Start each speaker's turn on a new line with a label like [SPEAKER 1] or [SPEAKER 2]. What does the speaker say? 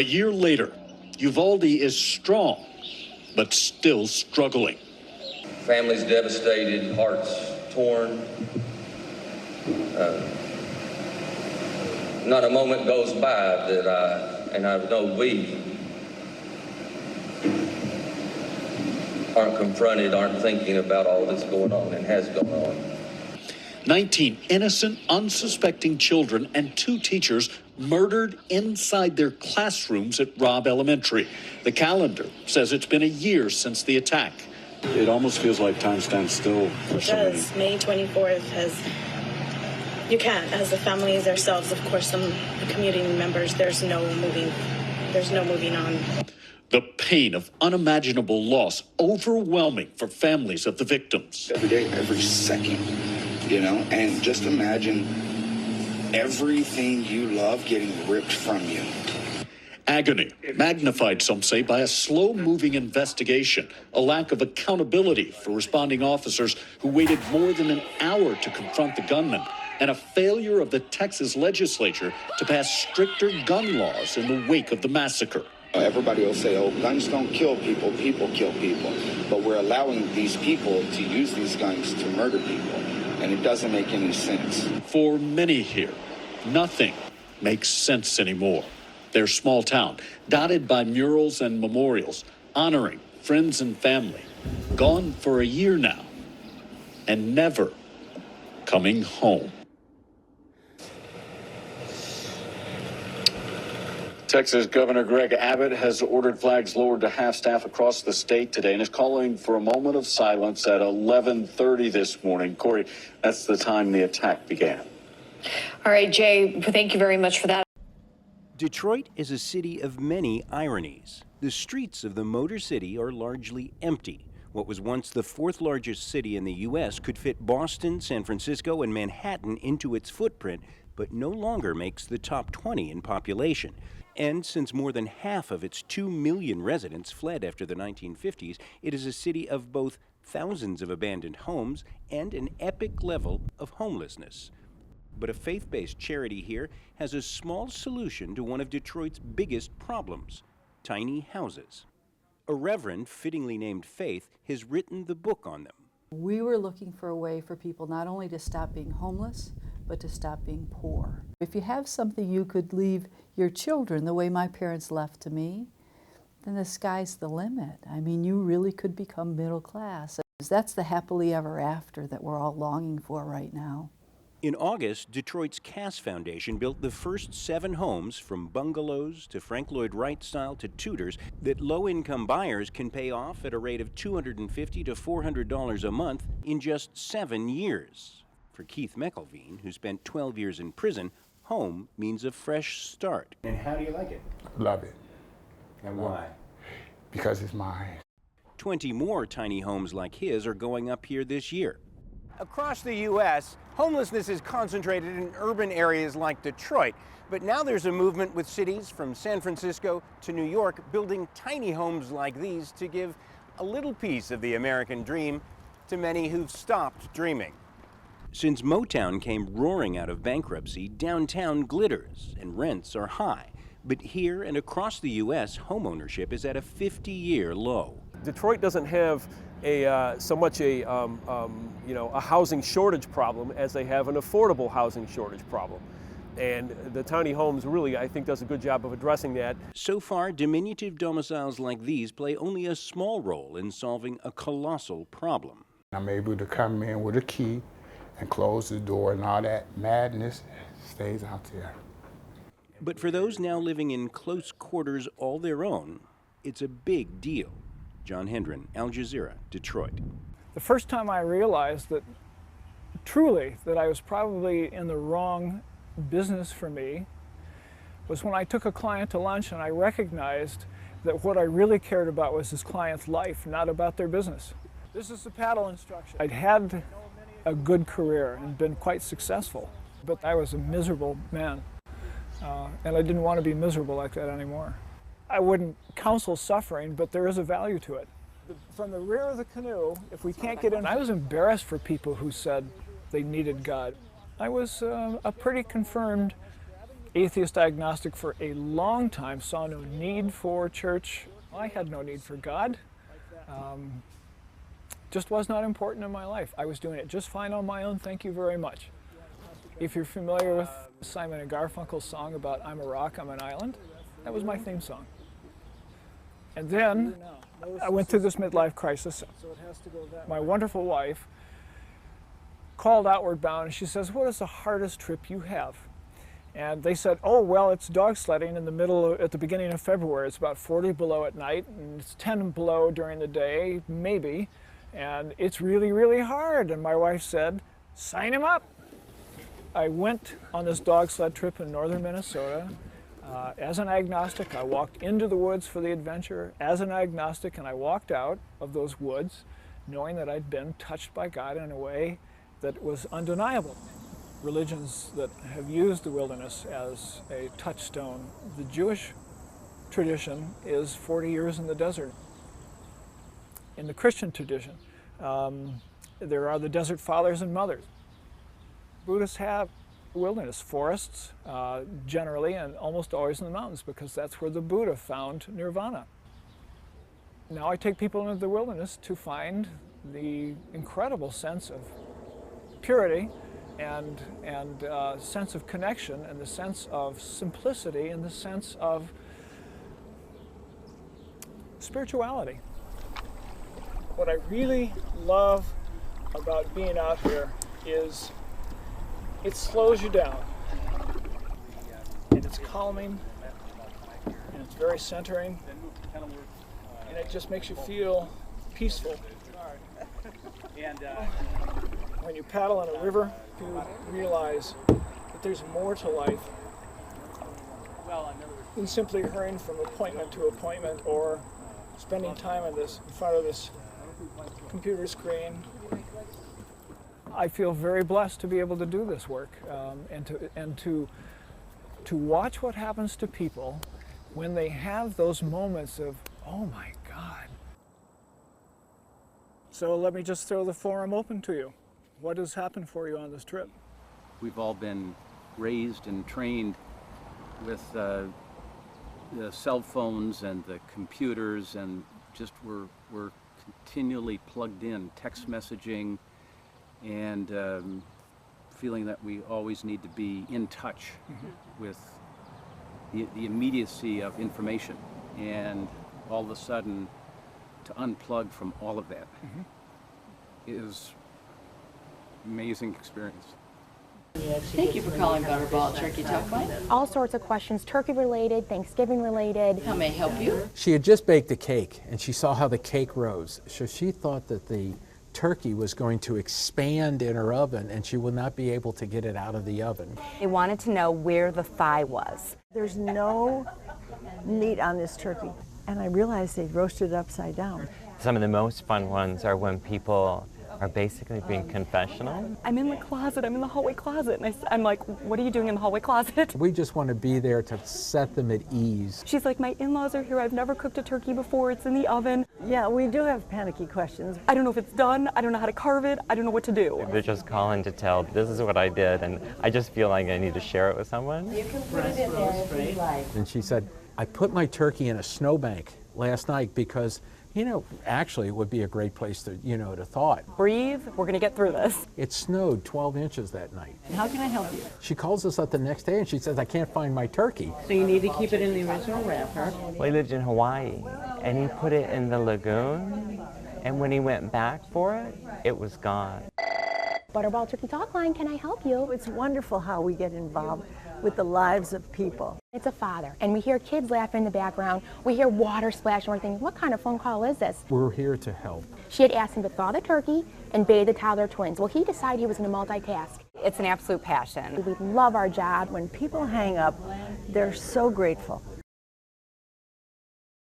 [SPEAKER 1] A year later, Uvalde is strong, but still struggling.
[SPEAKER 2] Families devastated, hearts torn. Not a moment goes by that I know we aren't confronted, aren't thinking about all that's going on and has gone on.
[SPEAKER 1] 19 innocent, unsuspecting children and 2 teachers murdered inside their classrooms at Robb Elementary. The calendar says it's been a year since the attack.
[SPEAKER 3] It almost feels like time stands still for so many.
[SPEAKER 4] Because May 24th you can't, as the families ourselves, of course, the community members, there's no moving on.
[SPEAKER 1] The pain of unimaginable loss, overwhelming for families of the victims.
[SPEAKER 5] Every day, every second, and just imagine everything you love getting ripped from you.
[SPEAKER 1] Agony, magnified, some say, by a slow-moving investigation, a lack of accountability for responding officers who waited more than an hour to confront the gunman, and a failure of the Texas legislature to pass stricter gun laws in the wake of the massacre.
[SPEAKER 5] Everybody will say, oh, guns don't kill people, people kill people. But we're allowing these people to use these guns to murder people, and it doesn't make any sense.
[SPEAKER 1] For many here, nothing makes sense anymore. Their small town, dotted by murals and memorials, honoring friends and family, gone for a year now, and never coming home. Texas Governor Greg Abbott has ordered flags lowered to half-staff across the state today and is calling for a moment of silence at 11:30 this morning. Corey, that's the time the attack began.
[SPEAKER 6] All right, Jay, thank you very much for that.
[SPEAKER 7] Detroit is a city of many ironies. The streets of the Motor City are largely empty. What was once the 4th largest city in the U.S. could fit Boston, San Francisco, and Manhattan into its footprint, but no longer makes the top 20 in population. And since more than half of its 2 million residents fled after the 1950s, it is a city of both thousands of abandoned homes and an epic level of homelessness. But a faith-based charity here has a small solution to one of Detroit's biggest problems: tiny houses. A reverend, fittingly named Faith, has written the book on them.
[SPEAKER 8] We were looking for a way for people not only to stop being homeless, but to stop being poor. If you have something you could leave your children the way my parents left to me, then the sky's the limit. I mean, you really could become middle class. That's the happily ever after that we're all longing for right now.
[SPEAKER 7] In August, Detroit's Cass Foundation built the first 7 homes, from bungalows to Frank Lloyd Wright style to Tudors, that low-income buyers can pay off at a rate of $250 to $400 a month in just 7 years. For Keith McElveen, who spent 12 years in prison, home means a fresh start.
[SPEAKER 9] And how do you like it?
[SPEAKER 10] Love it.
[SPEAKER 9] And why?
[SPEAKER 10] Because it's mine.
[SPEAKER 7] 20 more tiny homes like his are going up here this year.
[SPEAKER 11] Across the U.S., homelessness is concentrated in urban areas like Detroit. But now there's a movement with cities from San Francisco to New York building tiny homes like these to give a little piece of the American dream to many who've stopped dreaming.
[SPEAKER 7] Since Motown came roaring out of bankruptcy, downtown glitters and rents are high. But here and across the U.S., homeownership is at a 50-year low.
[SPEAKER 12] Detroit doesn't have so much a housing shortage problem as they have an affordable housing shortage problem. And the tiny homes really, I think, does a good job of addressing that.
[SPEAKER 7] So far, diminutive domiciles like these play only a small role in solving a colossal problem.
[SPEAKER 10] I'm able to come in with a key and close the door, and all that madness stays out there.
[SPEAKER 7] But for those now living in close quarters all their own, it's a big deal. John Hendren, Al Jazeera, Detroit.
[SPEAKER 13] The first time I realized that truly that I was probably in the wrong business for me was when I took a client to lunch and I recognized that what I really cared about was his client's life, not about their business. This is the paddle instruction. I'd had a good career and been quite successful, but I was a miserable man, and I didn't want to be miserable like that anymore. I wouldn't counsel suffering, but there is a value to it. From the rear of the canoe, if we can't get in, I was embarrassed for people who said they needed God. I was a pretty confirmed atheist agnostic for a long time, saw no need for church. I had no need for God. Just was not important in my life. I was doing it just fine on my own, thank you very much. If you're familiar with Simon and Garfunkel's song about I'm a rock, I'm an island, that was my theme song. And then I went through this midlife crisis. My wonderful wife called Outward Bound and she says, what is the hardest trip you have? And they said, oh, well, it's dog sledding at the beginning of February. It's about 40 below at night, and it's 10 below during the day, maybe. And it's really, really hard. And my wife said, sign him up. I went on this dog sled trip in northern Minnesota. As an agnostic, I walked into the woods for the adventure as an agnostic, and I walked out of those woods knowing that I'd been touched by God in a way that was undeniable. Religions that have used the wilderness as a touchstone. The Jewish tradition is 40 years in the desert. In the Christian tradition, there are the desert fathers and mothers. Buddhists have wilderness forests, generally and almost always in the mountains, because that's where the Buddha found nirvana. Now I take people into the wilderness to find the incredible sense of purity and sense of connection, and the sense of simplicity, and the sense of spirituality. What I really love about being out here is it slows you down, and it's calming, and it's very centering, and it just makes you feel peaceful. When you paddle in a river, you realize that there's more to life than simply hurrying from appointment to appointment or spending time in front of this computer screen. I feel very blessed to be able to do this work and to watch what happens to people when they have those moments of, oh my God. So let me just throw the forum open to you. What has happened for you on this trip?
[SPEAKER 14] We've all been raised and trained with the cell phones and the computers, and just we're continually plugged in, text messaging, and feeling that we always need to be in touch with the immediacy of information, and all of a sudden to unplug from all of that is amazing experience.
[SPEAKER 15] Thank you for calling Butterball Turkey Talk Line.
[SPEAKER 16] All sorts of questions, turkey related, Thanksgiving related.
[SPEAKER 15] How may I help you?
[SPEAKER 17] She had just baked a cake, and she saw how the cake rose. So she thought that the turkey was going to expand in her oven, and she would not be able to get it out of the oven.
[SPEAKER 16] They wanted to know where the thigh was.
[SPEAKER 18] There's no meat on this turkey, and I realized they roasted it upside down.
[SPEAKER 19] Some of the most fun ones are when people are basically being confessional.
[SPEAKER 20] I'm in the closet, I'm in the hallway closet, and I'm like, what are you doing in the hallway closet?
[SPEAKER 17] We just want to be there to set them at ease.
[SPEAKER 20] She's like, my in-laws are here, I've never cooked a turkey before, it's in the oven.
[SPEAKER 18] Yeah, we do have panicky questions.
[SPEAKER 20] I don't know if it's done, I don't know how to carve it, I don't know what to do.
[SPEAKER 19] They're just calling to tell, this is what I did, and I just feel like I need to share it with someone.
[SPEAKER 15] You can put it in there if you like.
[SPEAKER 17] And she said, I put my turkey in a snowbank last night because, you know, actually it would be a great place to, you know, to thaw it.
[SPEAKER 20] Breathe, we're gonna get through this.
[SPEAKER 17] It snowed 12 inches that night.
[SPEAKER 18] How can I help you?
[SPEAKER 17] She calls us up the next day and she says, I can't find my turkey.
[SPEAKER 15] So you need to keep it in the original wrapper.
[SPEAKER 19] Well, he lived in Hawaii, and he put it in the lagoon, and when he went back for it, it was gone.
[SPEAKER 16] Butterball Turkey Talk Line, can I help you?
[SPEAKER 18] It's wonderful how we get involved with the lives of people.
[SPEAKER 16] It's a father, and we hear kids laughing in the background. We hear water splash, and we're thinking, what kind of phone call is this?
[SPEAKER 17] We're here to help.
[SPEAKER 16] She had asked him to thaw the turkey and bathe the toddler twins. Well, he decided he was going to multitask.
[SPEAKER 20] It's an absolute passion.
[SPEAKER 16] We love our job.
[SPEAKER 18] When people hang up, they're so grateful.